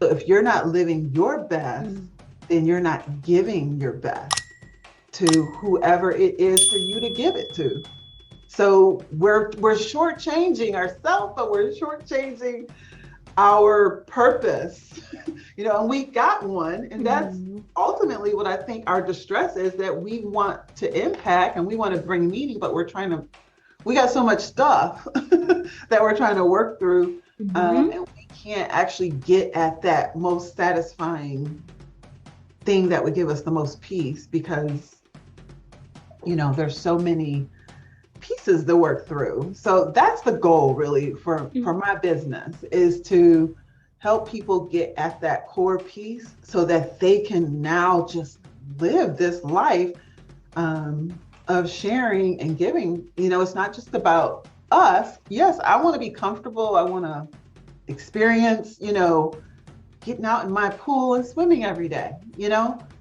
So if you're not living your best, Mm. then you're not giving your best to whoever it is for you to give it to. So we're shortchanging ourselves, but we're shortchanging our purpose, and we got one. And that's Mhm. ultimately what I think our distress is, that we want to impact and we want to bring meaning, but we got so much stuff that we're trying to work through. Mhm. And we can't actually get at that most satisfying thing that would give us the most peace, because, there's so many pieces to work through. So that's the goal really for Mm. my business, is to help people get at that core piece so that they can now just live this life, of sharing and giving. It's not just about us. Yes, I want to be comfortable. I want to experience, getting out in my pool and swimming every day,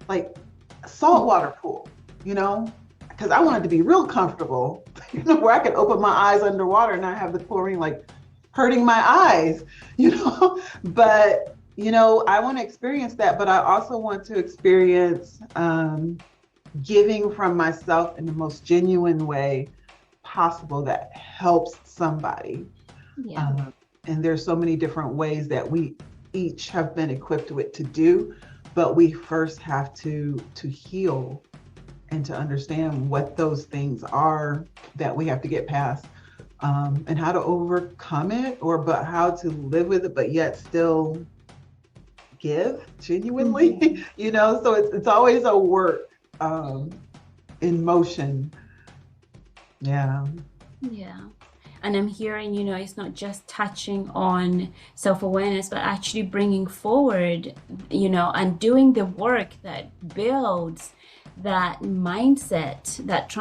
like a saltwater pool, because I wanted to be real comfortable, where I could open my eyes underwater and not have the chlorine like hurting my eyes, but, I want to experience that, but I also want to experience, giving from myself in the most genuine way possible that helps somebody. Yeah. Um, and there's so many different ways that we each have been equipped with to do, but we first have to heal and to understand what those things are that we have to get past, and how to overcome it, or but how to live with it, but yet still give genuinely. Mhm. So it's always a work, in motion. Yeah. Yeah. And I'm hearing, it's not just touching on self-awareness, but actually bringing forward, and doing the work that builds that mindset, that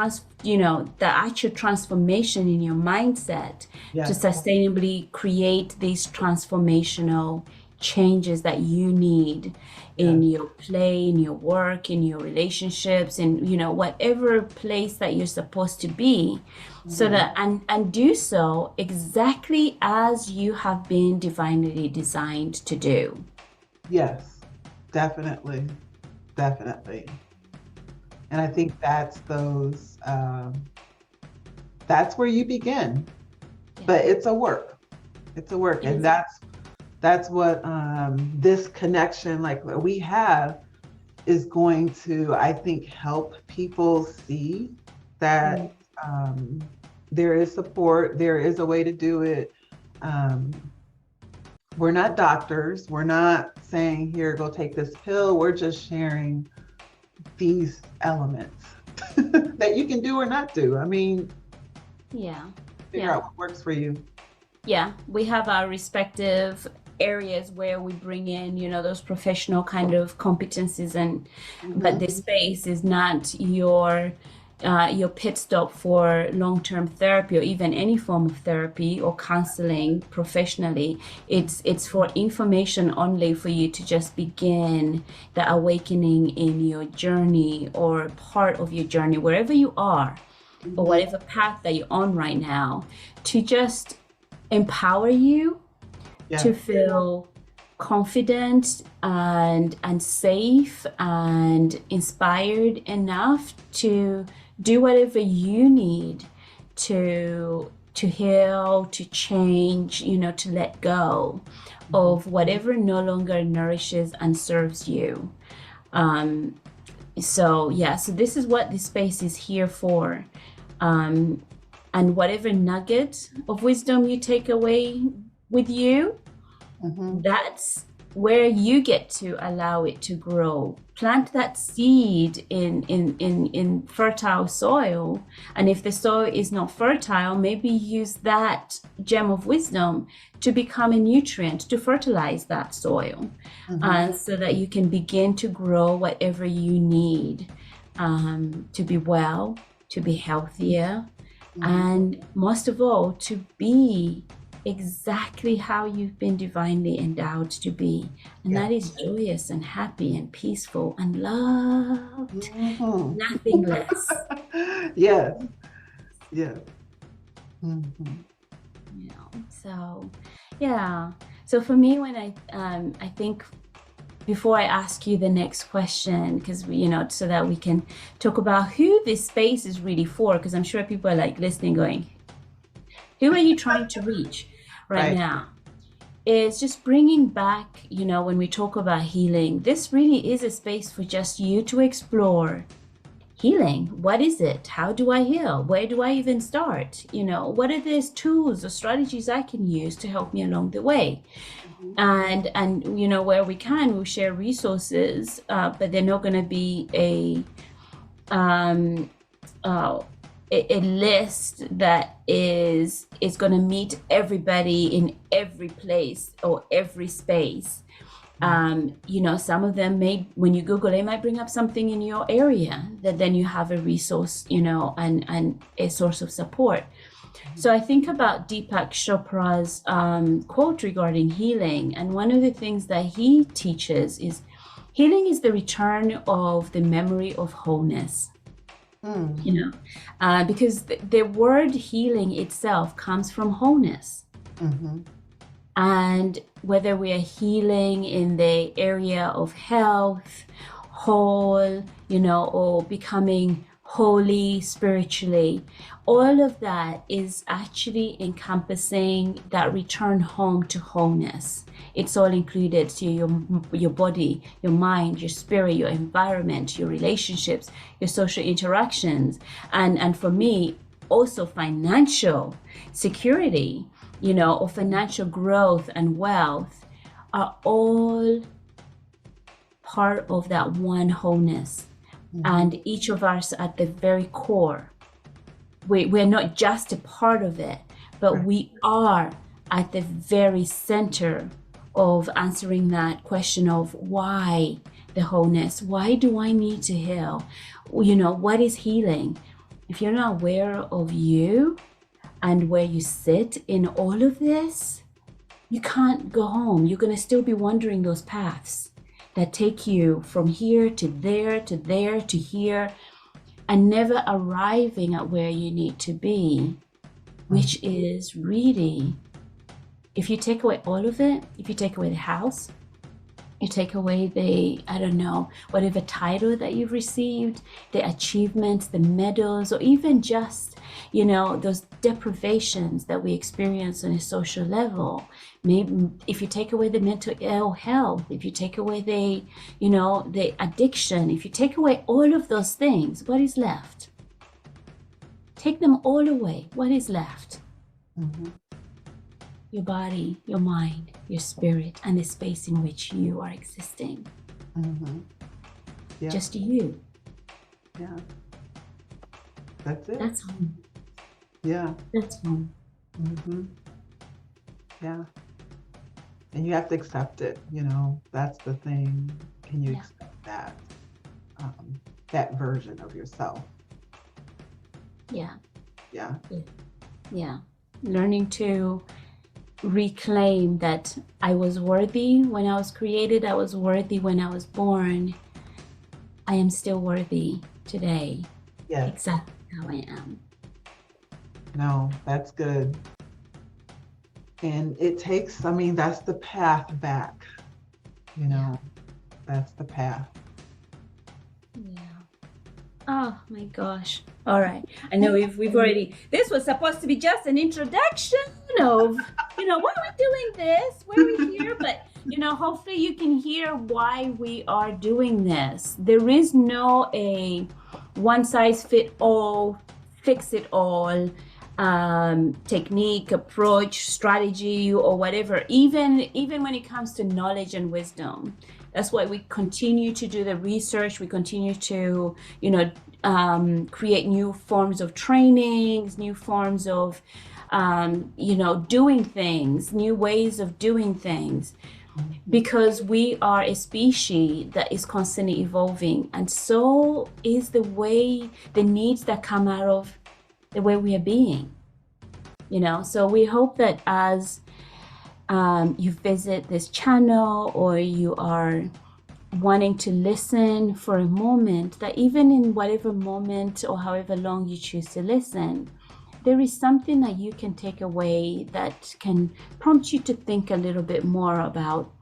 actual transformation in your mindset to Yes. sustainably create these transformational changes that you need in Yes. your play, in your work, in your relationships, in, whatever place that you're supposed to be, so Mhm. that and do so exactly as you have been divinely designed to do. Yes. Definitely. Definitely. And I think that's where you begin. Yeah. But it's a work. It's a work. It And is. that's what, this connection like we have is going to, I think, help people see Mm. that, there is support, there is a way to do it. Um, we're not doctors. We're not saying, here, go take this pill. We're just sharing these elements that you can do or not do. I mean, Yeah. figure Yeah. out what works for you. Yeah. We have our respective areas where we bring in, those professional kind of competencies, and but Mm-hmm. this space is not your pit stop for long-term therapy or even any form of therapy or counseling professionally. It's for information only, for you to just begin the awakening in your journey, or part of your journey, wherever you are, or Mm-hmm. whatever path that you're on right now, to just empower you to Yes. feel confident and safe and inspired enough to do whatever you need to heal, to change, to let go Mm-hmm. of whatever no longer nourishes and serves you. Um, so yeah, so this is what this space is here for. Um, and whatever nugget of wisdom you take away with you, Mm-hmm. that's where you get to allow it to grow. Plant that seed in fertile soil. And if the soil is not fertile, maybe use that gem of wisdom to become a nutrient to fertilize that soil. Mm-hmm. And so that you can begin to grow whatever you need, to be well, to be healthier, Mm-hmm. and most of all, to be exactly how you've been divinely endowed to be. And Yeah. that is joyous and happy and peaceful and loved. Mm-hmm. Nothing less. Yes. Yes. Mm-hmm. So yeah. So for me, when I think before I ask you the next question, because so that we can talk about who this space is really for, because I'm sure people are like listening, going, "Who are you trying to reach right now?" Is just bringing back, when we talk about healing, this really is a space for just you to explore healing. What is it? How do I heal? Where do I even start? What are these tools or strategies I can use to help me along the way? And where we can, we'll share resources, but they're not going to be a list that is going to meet everybody in every place or every space. Some of them may, when you Google, they might bring up something in your area that then you have a resource, and a source of support. So I think about Deepak Chopra's quote regarding healing. And one of the things that he teaches is healing is the return of the memory of wholeness. Because the word healing itself comes from wholeness. And whether we are healing in the area of health, whole, or becoming holy spiritually, all of that is actually encompassing that return home to wholeness. It's all included to your body, your mind, your spirit, your environment, your relationships, your social interactions, and for me, also financial security, or financial growth and wealth are all part of that one wholeness. And each of us at the very core, we're not just a part of it, but we are at the very center of answering that question of why the wholeness. Why do I need to heal? What is healing? If you're not aware of you and where you sit in all of this, you can't go home. You're going to still be wandering those paths that take you from here to there, to there, to here, and never arriving at where you need to be, which is really, if you take away all of it, if you take away the house, you take away the, whatever title that you've received, the achievements, the medals, or even just, those deprivations that we experience on a social level. Maybe if you take away the mental ill health, if you take away the addiction, if you take away all of those things, what is left? Take them all away. What is left? Your body, your mind, your spirit, and the space in which you are existing. Just you. Yeah. That's it. That's home. Yeah. That's home. Yeah. And you have to accept it, that's the thing. Can you accept that, that version of yourself? Yeah. Yeah. Yeah. Learning to reclaim that I was worthy when I was created. I was worthy when I was born. I am still worthy today. Yes. Exactly how I am. No, that's good. And it takes, that's the path back, that's the path. Yeah. Oh my gosh. All right. I know we've already, this was supposed to be just an introduction of, why are we doing this? Why are we here? But, hopefully you can hear why we are doing this. There is no a one size fit all, fix it all technique, approach, strategy, or whatever, even when it comes to knowledge and wisdom. That's why we continue to do the research. We continue to, create new forms of trainings, new forms of, doing things, new ways of doing things, because we are a species that is constantly evolving. And so is the needs that come out of the way we are being, So we hope that as you visit this channel, or you are wanting to listen for a moment, that even in whatever moment or however long you choose to listen, there is something that you can take away that can prompt you to think a little bit more about,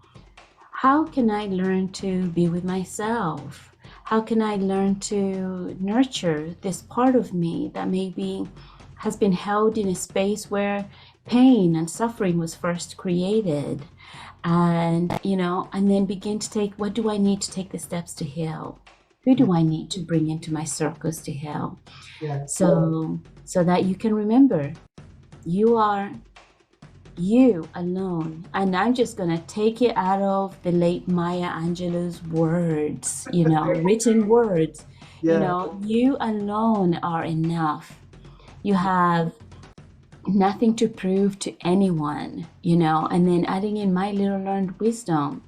how can I learn to be with myself? How can I learn to nurture this part of me that maybe has been held in a space where pain and suffering was first created? And, and then begin to take, what do I need to take the steps to heal? Who do I need to bring into my circles to heal? Yes. So that you can remember, you are you alone. And I'm just going to take it out of the late Maya Angelou's words, written words. Yeah. You alone are enough. You have nothing to prove to anyone, and then adding in my little learned wisdom,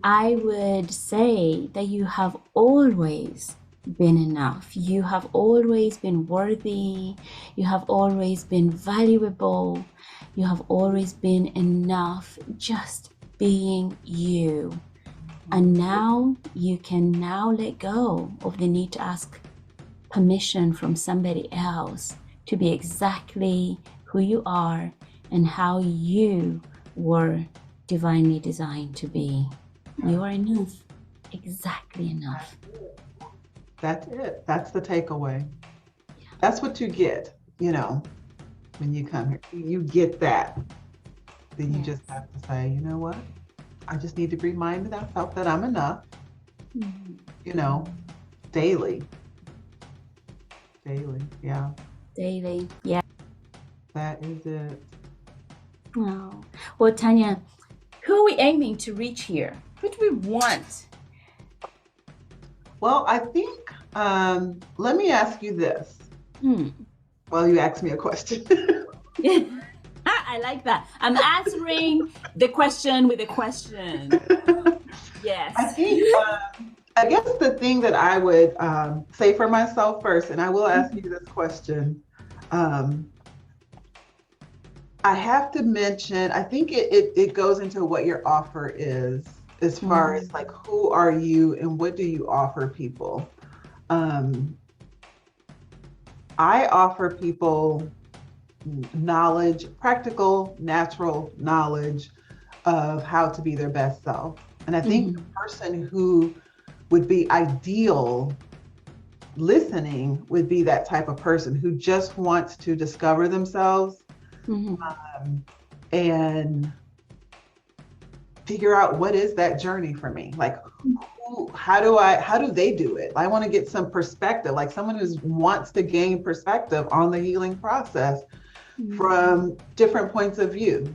I would say that you have always been enough. You have always been worthy. You have always been valuable. You have always been enough, just being you. And now you can now let go of the need to ask permission from somebody else to be exactly who you are and how you were divinely designed to be. You are enough, exactly enough. That's it. That's the takeaway. That's what you get, when you come here. You get that. Then you just have to say, you know what? I just need to remind myself that I'm enough, daily. Daily, yeah. Daily, yeah. That is it. Oh. Well, Taunya, who are we aiming to reach here? Who do we want? Well, I think, let me ask you this. Well, you asked me a question. I like that. I'm answering the question with a question. Yes. I guess the thing that I would say for myself first, and I will ask you this question, I have to mention, I think it goes into what your offer is, as far as like, who are you and what do you offer people? I offer people knowledge, practical, natural knowledge of how to be their best self. And I think the person who would be ideal listening would be that type of person who just wants to discover themselves and figure out what is that journey for me. Like, how do they do it? I want to get some perspective, like someone who wants to gain perspective on the healing process from different points of view.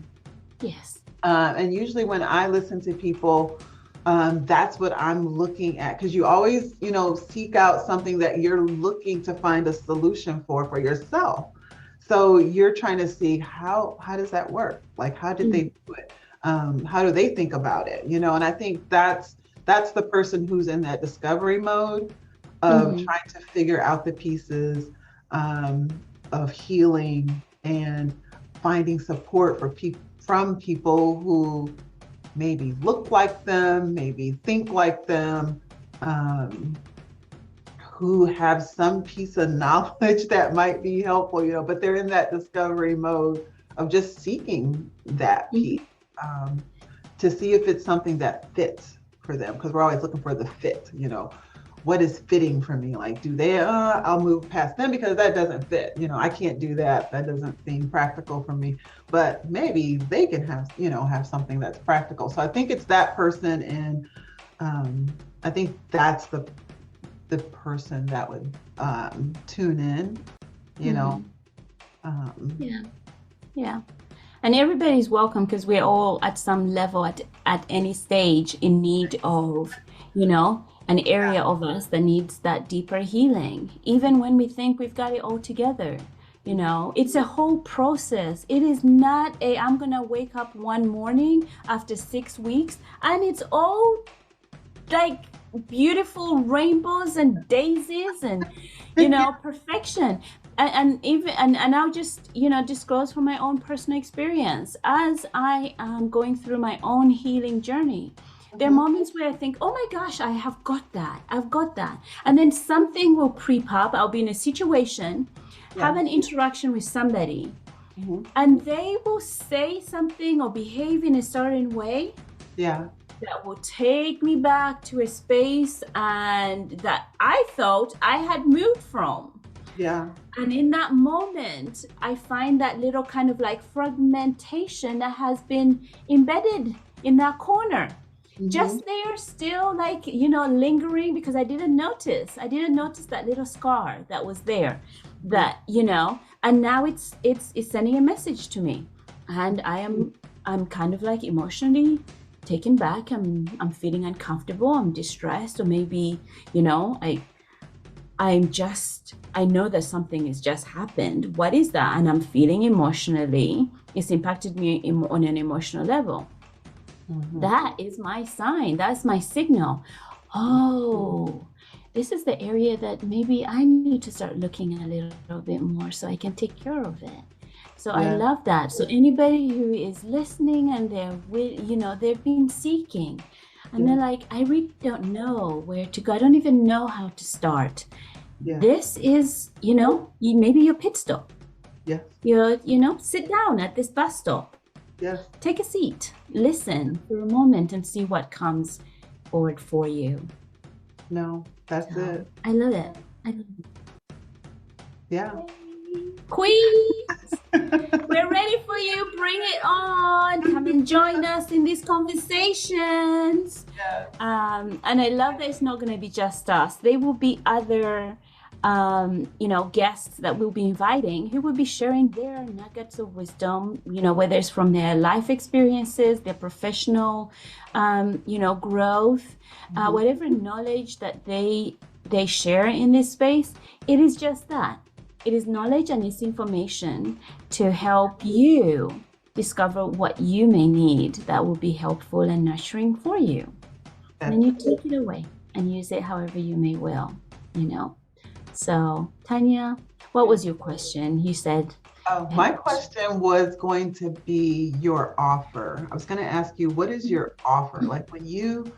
Yes. And usually when I listen to people, that's what I'm looking at, because you always, seek out something that you're looking to find a solution for yourself. So you're trying to see how does that work? Like, how did they do it? How do they think about it? And I think that's the person who's in that discovery mode of trying to figure out the pieces of healing and finding support from people who maybe look like them, maybe think like them, who have some piece of knowledge that might be helpful, but they're in that discovery mode of just seeking that piece to see if it's something that fits for them, because we're always looking for the fit, what is fitting for me? Like, do they, I'll move past them because that doesn't fit, I can't do that. That doesn't seem practical for me, but maybe they can have, have something that's practical. So I think it's that person. And I think that's the person that would tune in, Yeah. And everybody's welcome, because we're all at some level at any stage in need of, an area of us that needs that deeper healing, even when we think we've got it all together. It's a whole process. It is not I'm gonna wake up one morning after 6 weeks and it's all like beautiful rainbows and daisies and perfection. And I'll just disclose from my own personal experience, as I am going through my own healing journey, there are moments where I think, oh my gosh, I've got that, and then something will creep up. I'll be in a situation have Yeah. an interaction with somebody, Mhm. and they will say something or behave in a certain way Yeah. that will take me back to a space and that I thought I had moved from. Yeah. And in that moment, I find that little kind of like fragmentation that has been embedded in that corner. Mhm. Just there, still like, lingering, because I didn't notice. I didn't notice that little scar that was there. Mhm. That, and now it's sending a message to me. And I'm kind of like emotionally taken back. I'm feeling uncomfortable, I'm distressed, or maybe, I know that something has just happened. What is that? And I'm feeling emotionally, it's impacted me on an emotional level. Mhm. That is my sign. That's my signal. Oh, this is the area that maybe I need to start looking a little bit more so I can take care of it. So I Yeah. love that. So anybody who is listening and they've been seeking and they're Yeah. like, I really don't know where to go. I don't even know how to start. Yeah. This is, maybe your pit stop. Yes. Sit down at this bus stop. Yes. Take a seat, listen for a moment, and see what comes forward for you. No, that's So, it. I love it. I love Yeah. it. Queens, we're ready for you. Bring it on. Come and join us in these conversations. Yes. And I love that it's not going to be just us. There will be other guests that we'll be inviting who will be sharing their nuggets of wisdom, whether it's from their life experiences, their professional, growth, whatever knowledge that they share in this space. It is just that. It is knowledge and it's information to help you discover what you may need that will be helpful and nurturing for you. And then you take it away and use it however you may will, So, Taunya, what was your question? You said. My question was going to be your offer. I was going to ask you, what is your offer? Like when you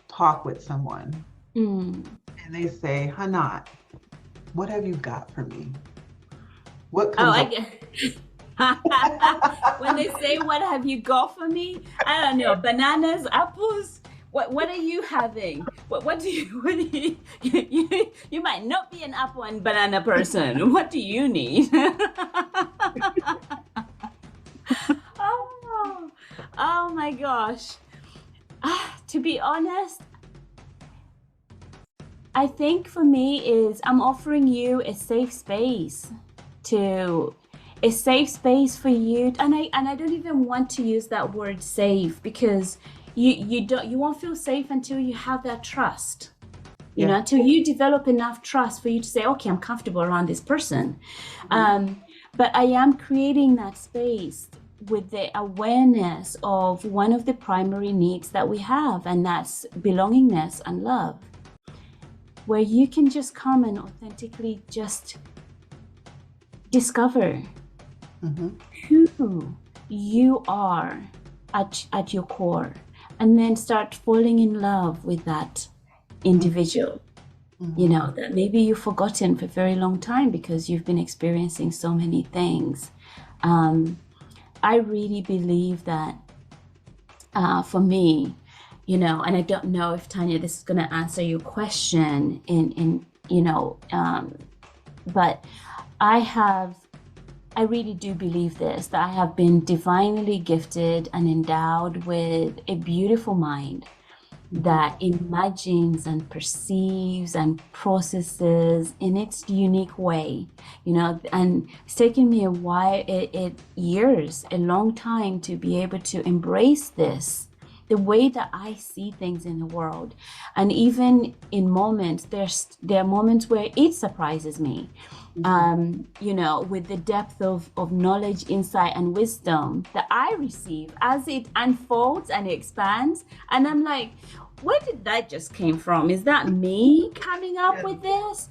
talk with someone and they say, Hanat, what have you got for me? What comes I get. When they say, what have you got for me? I don't know. Bananas, apples. What are you having? What do you you might not be an apple and banana person. What do you need? Oh my gosh. To be honest, I think for me is I'm offering you a safe space for you, and I don't even want to use that word safe, because you won't feel safe until you have that trust. Until you develop enough trust for you to say, okay, I'm comfortable around this person. But I am creating that space with the awareness of one of the primary needs that we have, and that's belongingness and love, where you can just come and authentically just discover who you are at your core, and then start falling in love with that individual, that maybe you've forgotten for a very long time because you've been experiencing so many things. I really believe that for me, and I don't know if Taunya, this is going to answer your question but I really do believe this, that I have been divinely gifted and endowed with a beautiful mind that imagines and perceives and processes in its unique way, and it's taken me a while, a long time to be able to embrace this, the way that I see things in the world. And even in moments, there are moments where it surprises me, with the depth of knowledge, insight, and wisdom that I receive as it unfolds and expands. And I'm like, where did that just came from? Is that me coming up with this?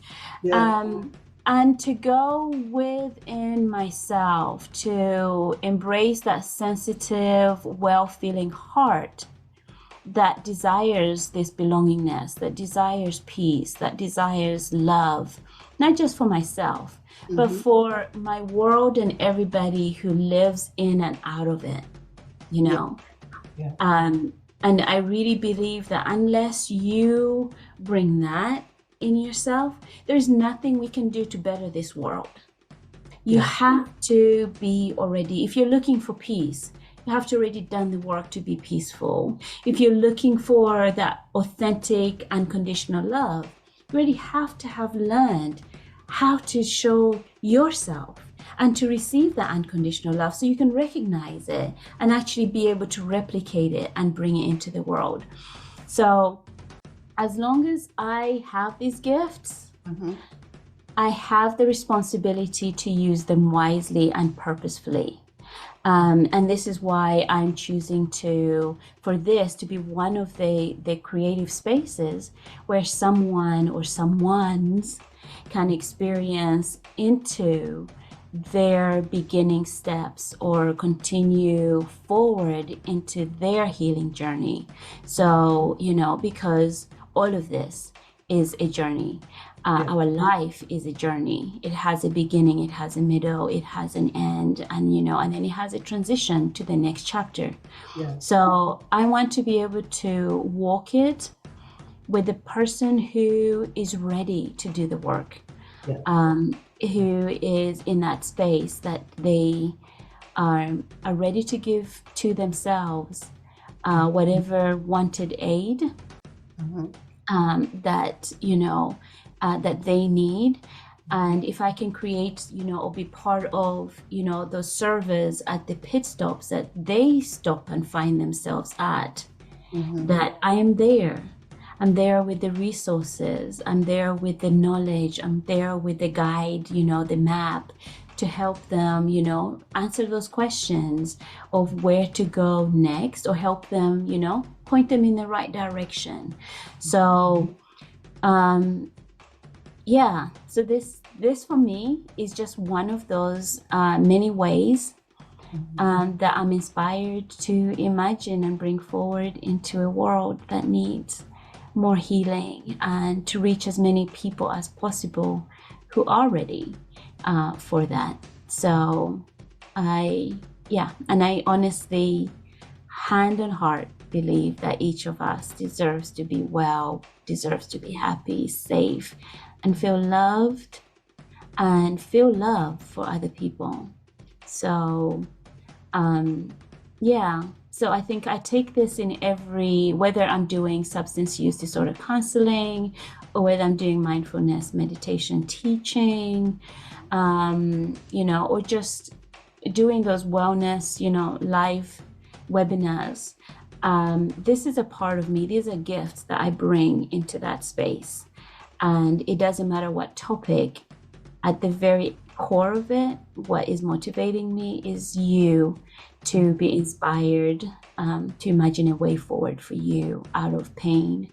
And to go within myself, to embrace that sensitive, well-feeling heart that desires this belongingness, that desires peace, that desires love, not just for myself, but for my world and everybody who lives in and out of it, you know. Yeah. And I really believe that unless you bring that in yourself, there's nothing we can do to better this world. You have to be already, if you're looking for peace, you have to already done the work to be peaceful. If you're looking for that authentic, unconditional love, you already have to have learned how to show yourself and to receive that unconditional love so you can recognize it and actually be able to replicate it and bring it into the world. So as long as I have these gifts, I have the responsibility to use them wisely and purposefully. And this is why I'm choosing for this to be one of the creative spaces where someone or someones can experience into their beginning steps or continue forward into their healing journey. So, because all of this is a journey. Our life is a journey. It has a beginning, it has a middle, it has an end, and and then it has a transition to the next chapter. So I want to be able to walk it with the person who is ready to do the work, who is in that space that they are ready to give to themselves whatever wanted aid that that they need. And if I can create, or be part of, those servers at the pit stops that they stop and find themselves at, that I am there. I'm there with the resources. I'm there with the knowledge. I'm there with the guide, the map, to help them, answer those questions of where to go next, or help them, point them in the right direction. So, so this for me is just one of those many ways that I'm inspired to imagine and bring forward into a world that needs more healing, and to reach as many people as possible who are ready for that. So I honestly, hand on heart, believe that each of us deserves to be well, deserves to be happy, safe, and feel loved, and feel love for other people. So so I think I take this in whether I'm doing substance use disorder counseling, or whether I'm doing mindfulness meditation teaching, or just doing those wellness, live webinars. This is a part of me. These are gifts that I bring into that space. And it doesn't matter what topic, at the very core of it, what is motivating me is you to be inspired, to imagine a way forward for you out of pain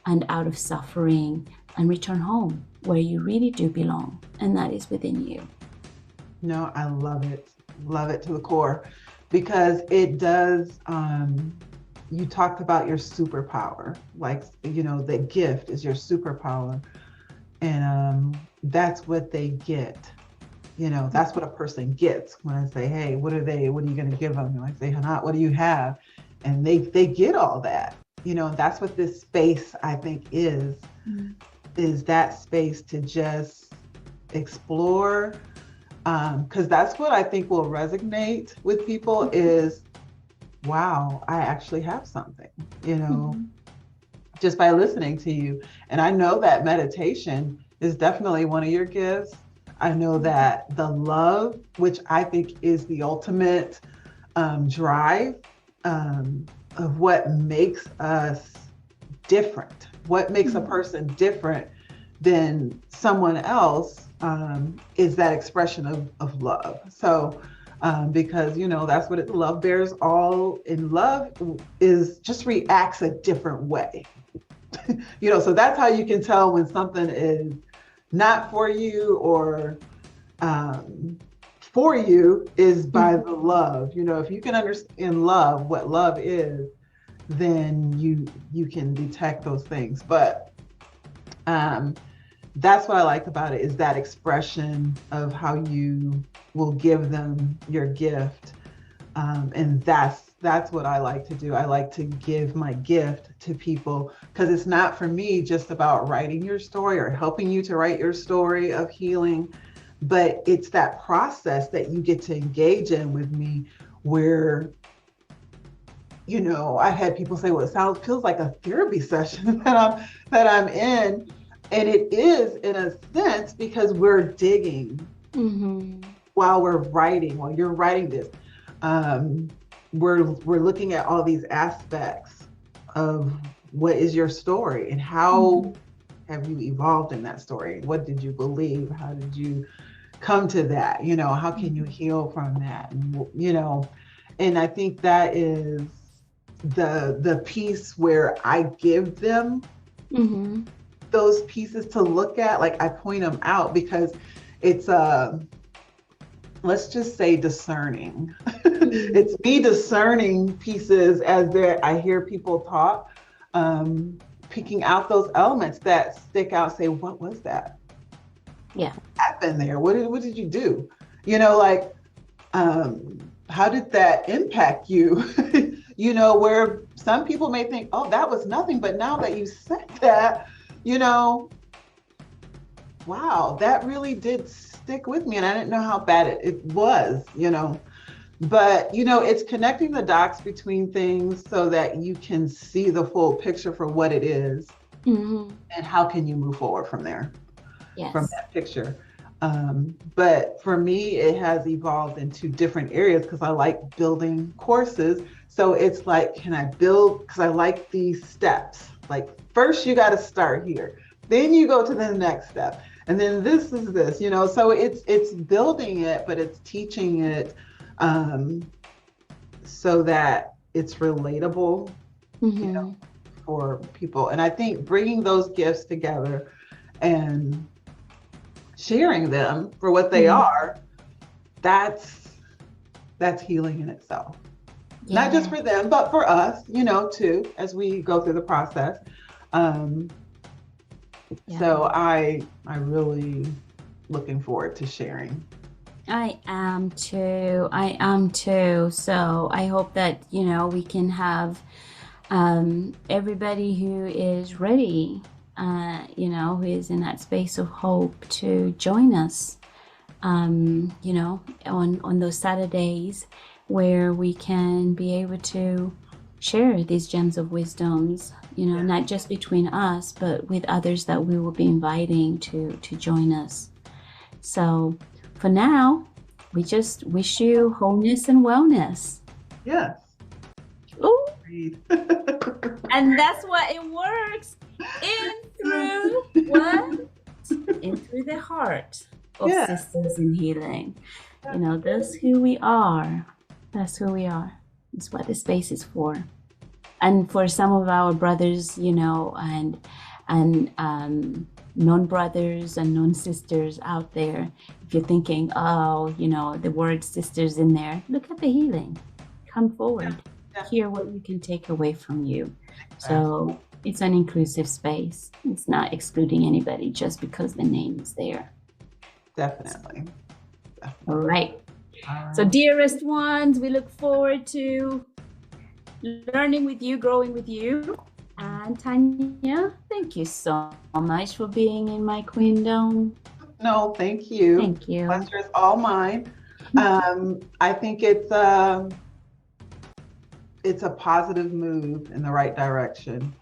and out of suffering, and return home where you really do belong, and that is within you. No, I love it to the core, because it does, you talked about your superpower, like, the gift is your superpower, and that's what they get. That's what a person gets when I say, hey, what are you going to give them? And I say, Hanat, what do you have? And they get all that, that's what this space, I think, is that space to just explore. Because that's what I think will resonate with people is, wow, I actually have something, just by listening to you. And I know that meditation is definitely one of your gifts. I know that the love, which I think is the ultimate drive of what makes us different, what makes a person different than someone else, is that expression of love. So because that's what love bears all, in love is just reacts a different way. So that's how you can tell when something is not for you or for you, is by the love. If you can understand love, what love is, then you can detect those things. But that's what I like about it, is that expression of how you will give them your gift. And that's what I like to do. I like to give my gift to people, because it's not for me just about writing your story or helping you to write your story of healing, but it's that process that you get to engage in with me, where, I've had people say, well, feels like a therapy session that I'm in. And it is, in a sense, because we're digging while you're writing this. We're looking at all these aspects of what is your story, and how have you evolved in that story? What did you believe? How did you come to that? How can you heal from that? And I think that is the piece where I give them those pieces to look at. Like, I point them out, because it's let's just say discerning. It's me discerning pieces as I hear people talk, picking out those elements that stick out. Say, what was that? Yeah. What happened there? What did you do? How did that impact you? Where some people may think, oh, that was nothing, but now that you said that, wow, that really did stick with me, and I didn't know how bad it was. But it's connecting the dots between things so that you can see the full picture for what it is, and how can you move forward from there. Yes. From that picture. But for me, it has evolved into different areas, because I like building courses. So it's like, can I build, because I like these steps. Like, first you got to start here, then you go to the next step, and then this is this, so it's building it, but it's teaching it, so that it's relatable, for people. And I think bringing those gifts together and sharing them for what they are, that's healing in itself. Yeah. Not just for them, but for us, too, as we go through the process. So I really looking forward to sharing. I am too. So I hope that, we can have everybody who is ready, who is in that space of hope, to join us, on those Saturdays, where we can be able to share these gems of wisdoms, not just between us, but with others that we will be inviting to join us. So for now, we just wish you wholeness and wellness. Yes. Ooh. And that's what it works. In through what? In through the heart of Sistez in Healing. That's who we are. That's who we are. It's what the space is for. And for some of our brothers, and non-brothers and non-sisters out there, if you're thinking, oh, the word sisters in there, look at the healing. Come forward. Hear what you can take away from you. So it's an inclusive space. It's not excluding anybody just because the name is there. Definitely. All right. So dearest ones, we look forward to learning with you, growing with you. And Taunya, thank you so much for being in my queendom. No, thank you. Thank you. Pleasure is all mine. I think it's a positive move in the right direction.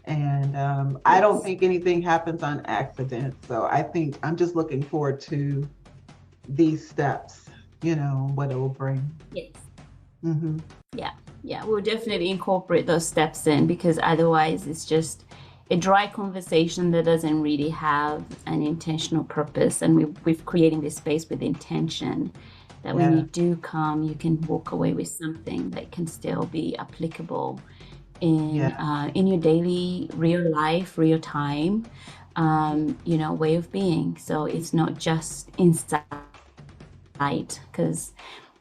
And I don't think anything happens on accident. So I think I'm just looking forward to these steps, what it will bring. Yes. Yeah, we'll definitely incorporate those steps in, because otherwise it's just a dry conversation that doesn't really have an intentional purpose. And we've creating this space with intention, that when you do come, you can walk away with something that can still be applicable in your daily, real life, real time, way of being. So it's not just inside, because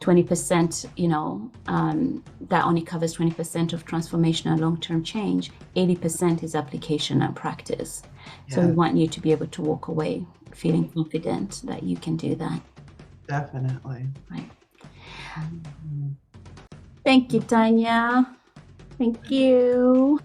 20%, that only covers 20% of transformation and long-term change. 80% is application and practice. So we want you to be able to walk away feeling confident that you can do that. Definitely. Right. Thank you, Taunya. Thank you.